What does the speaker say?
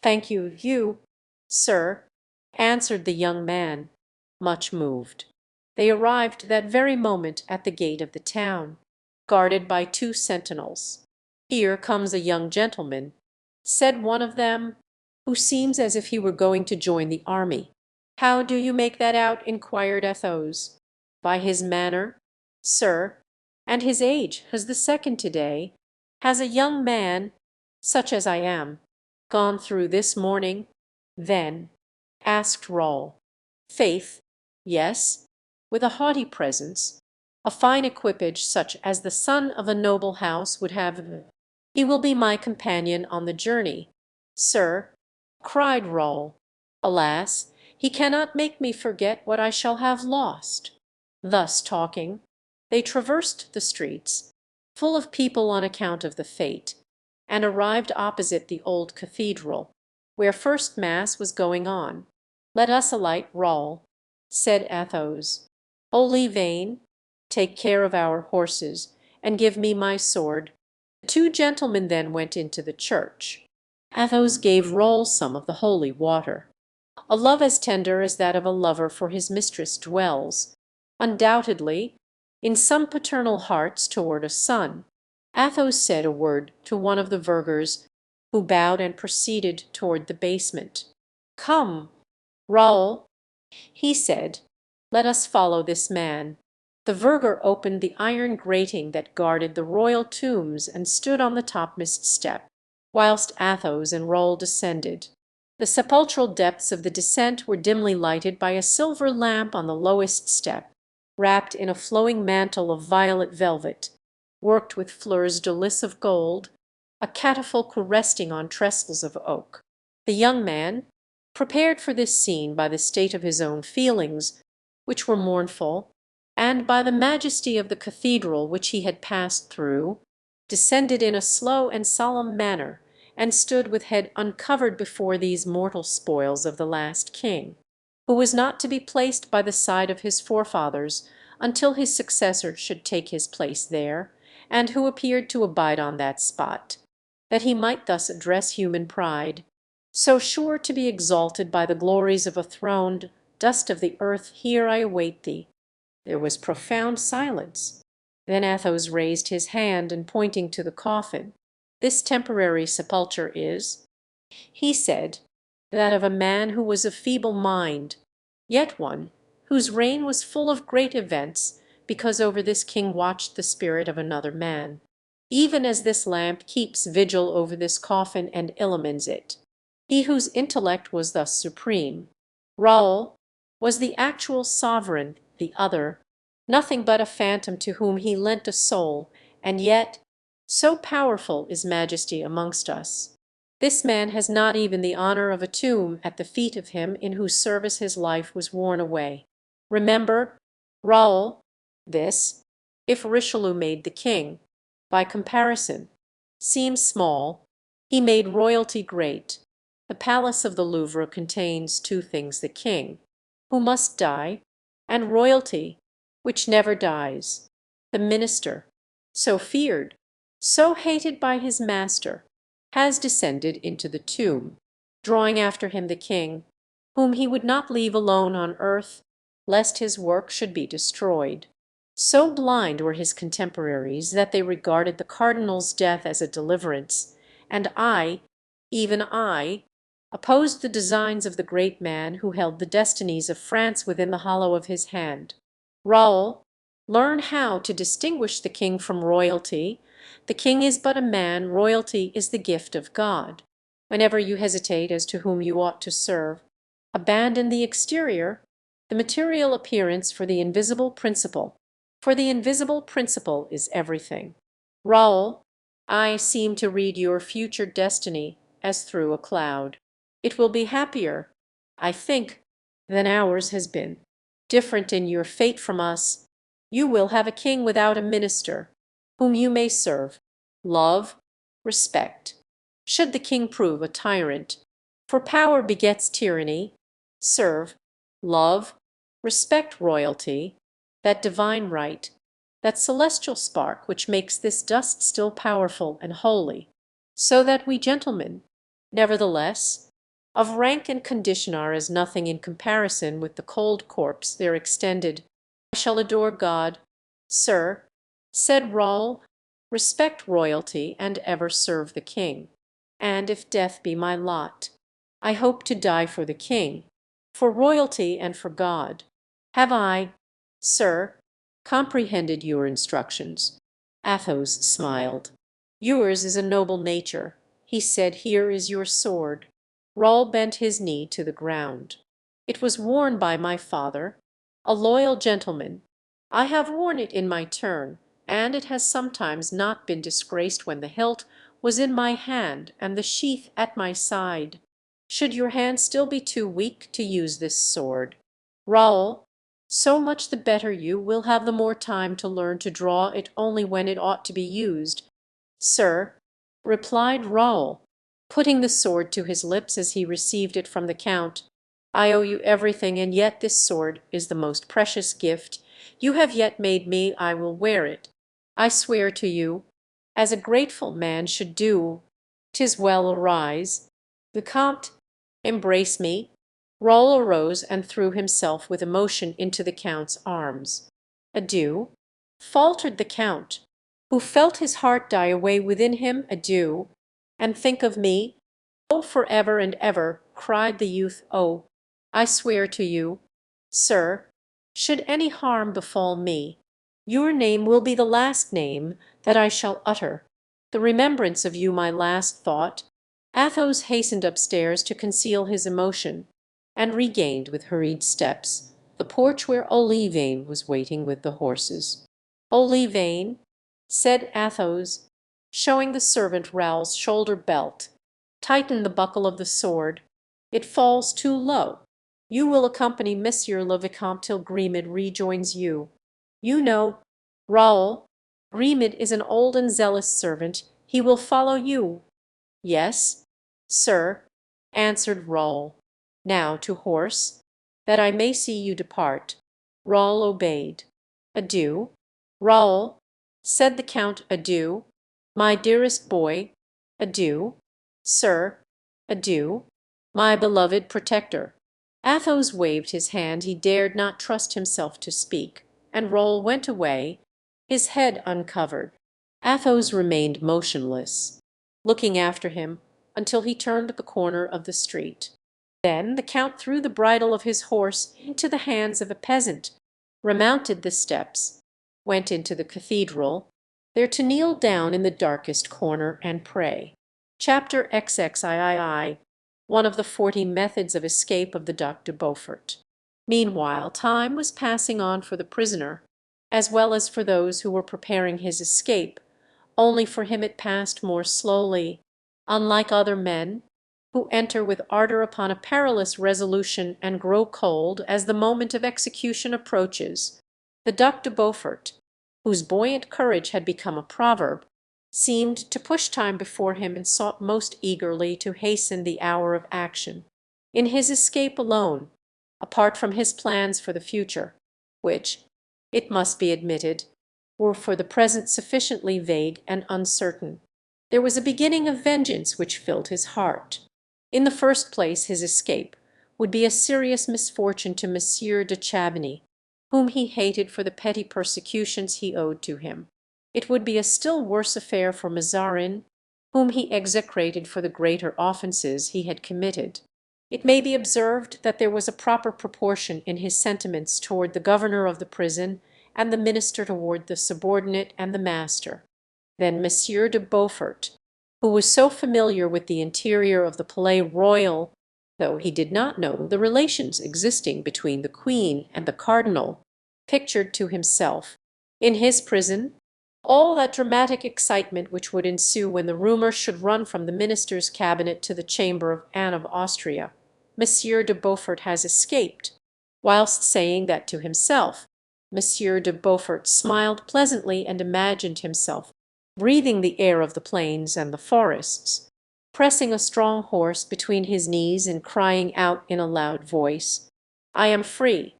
Thank you, sir, answered the young man, much moved. They arrived that very moment at the gate of the town, guarded by two sentinels. "Here comes a young gentleman," said one of them, "who seems as if he were going to join the army." "How do you make that out?" inquired Athos. "By his manner, sir, and his age. Has the second today. Has a young man, such as I am, gone through this morning?" "Then?" asked Raoul. "Faith, yes, with a haughty presence, a fine equipage such as the son of a noble house would have. He will be my companion on the journey, sir," cried Raoul. "Alas, he cannot make me forget what I shall have lost." Thus talking, they traversed the streets, full of people on account of the fete, and arrived opposite the old cathedral, where first mass was going on. "Let us alight, Raoul," said Athos. "Holy Vane, take care of our horses, and give me my sword." The two gentlemen then went into the church. Athos gave Raoul some of the holy water. A love as tender as that of a lover for his mistress dwells, undoubtedly, in some paternal hearts toward a son. Athos said a word to one of the vergers, who bowed and proceeded toward the basement. "Come, Raoul," he said, "let us follow this man." The verger opened the iron grating that guarded the royal tombs and stood on the topmost step, whilst Athos and Raoul descended. The sepulchral depths of the descent were dimly lighted by a silver lamp on the lowest step, wrapped in a flowing mantle of violet velvet, worked with fleurs de lis of gold, a catafalque resting on trestles of oak. The young man, prepared for this scene by the state of his own feelings, which were mournful, and by the majesty of the cathedral which he had passed through, descended in a slow and solemn manner, and stood with head uncovered before these mortal spoils of the last king, who was not to be placed by the side of his forefathers until his successor should take his place there, and who appeared to abide on that spot, that he might thus address human pride, so sure to be exalted by the glories of a throne: "Dust of the earth, here I await thee." There was profound silence. Then Athos raised his hand, and pointing to the coffin, "This temporary sepulture is," he said, "that of a man who was of feeble mind, yet one whose reign was full of great events, because over this king watched the spirit of another man, even as this lamp keeps vigil over this coffin and illumines it. He whose intellect was thus supreme, Raoul, was the actual sovereign; the other, nothing but a phantom to whom he lent a soul, and yet, so powerful is majesty amongst us, this man has not even the honor of a tomb at the feet of him in whose service his life was worn away. Remember, Raoul, this, if Richelieu made the king, by comparison, seems small, he made royalty great. The palace of the Louvre contains two things: the king, who must die, and royalty, which never dies. The minister, so feared, so hated by his master, has descended into the tomb, drawing after him the king, whom he would not leave alone on earth, lest his work should be destroyed. So blind were his contemporaries that they regarded the cardinal's death as a deliverance, and I, even I, opposed the designs of the great man who held the destinies of France within the hollow of his hand. Raoul, learn how to distinguish the king from royalty. The king is but a man, royalty is the gift of God. Whenever you hesitate as to whom you ought to serve, abandon the exterior, the material appearance for the invisible principle, for the invisible principle is everything. Raoul, I seem to read your future destiny as through a cloud. It will be happier, I think, than ours has been. Different in your fate from us, you will have a king without a minister, whom you may serve, love, respect. Should the king prove a tyrant, for power begets tyranny, serve, love, respect royalty, that divine right, that celestial spark which makes this dust still powerful and holy, so that we gentlemen, nevertheless, of rank and condition are as nothing in comparison with the cold corpse there extended. I shall adore God, sir, said Raoul, respect royalty, and ever serve the king. And if death be my lot, I hope to die for the king, for royalty and for God. Have I, sir, comprehended your instructions?" Athos smiled. "Yours is a noble nature," he said. "Here is your sword." Raoul bent his knee to the ground. "It was worn by my father, a loyal gentleman. I have worn it in my turn, and it has sometimes not been disgraced when the hilt was in my hand and the sheath at my side. Should your hand still be too weak to use this sword, Raoul, so much the better, you will have the more time to learn to draw it only when it ought to be used." "Sir," replied Raoul, putting the sword to his lips as he received it from the count, "I owe you everything, and yet this sword is the most precious gift you have yet made me. I will wear it, I swear to you, as a grateful man should do. 'Tis well, arise. The comte, embrace me." Raoul arose and threw himself with emotion into the count's arms. "Adieu," faltered the count, who felt his heart die away within him. "Adieu, and think of me." "Oh, for ever and ever!" cried the youth. "Oh, I swear to you, sir, should any harm befall me, your name will be the last name that I shall utter, the remembrance of you my last thought." Athos hastened upstairs to conceal his emotion, and regained with hurried steps the porch where Olivain was waiting with the horses. "Olivain," said Athos, showing the servant Raoul's shoulder belt, "tighten the buckle of the sword. It falls too low. You will accompany Monsieur le Vicomte till Grimaud rejoins you. You know, Raoul, Grimaud is an old and zealous servant. He will follow you." "Yes, sir," answered Raoul. "Now to horse, that I may see you depart." Raoul obeyed. "Adieu, Raoul," said the count. "Adieu, my dearest boy. Adieu, sir. Adieu, my beloved protector." Athos waved his hand. He dared not trust himself to speak, and Raoul went away, his head uncovered. Athos remained motionless, looking after him until he turned the corner of the street. Then the count threw the bridle of his horse into the hands of a peasant, remounted the steps, went into the cathedral, there to kneel down in the darkest corner and pray. Chapter XXIII. One of the 40 methods of escape of the Duc de Beaufort. Meanwhile, time was passing on for the prisoner, as well as for those who were preparing his escape, only for him it passed more slowly. Unlike other men, who enter with ardor upon a perilous resolution and grow cold as the moment of execution approaches, the Duc de Beaufort, whose buoyant courage had become a proverb, seemed to push time before him and sought most eagerly to hasten the hour of action. In his escape alone, apart from his plans for the future, which, it must be admitted, were for the present sufficiently vague and uncertain, there was a beginning of vengeance which filled his heart. In the first place, his escape would be a serious misfortune to Monsieur de Chavigny, whom he hated for the petty persecutions he owed to him. It would be a still worse affair for Mazarin, whom he execrated for the greater offences he had committed. It may be observed that there was a proper proportion in his sentiments toward the governor of the prison and the minister toward the subordinate and the master. Then Monsieur de Beaufort, who was so familiar with the interior of the Palais Royal, though he did not know the relations existing between the queen and the cardinal, pictured to himself, in his prison, all that dramatic excitement which would ensue when the rumor should run from the minister's cabinet to the chamber of Anne of Austria. "Monsieur de Beaufort has escaped." Whilst saying that to himself, Monsieur de Beaufort smiled pleasantly and imagined himself breathing the air of the plains and the forests, pressing a strong horse between his knees and crying out in a loud voice, "I am free!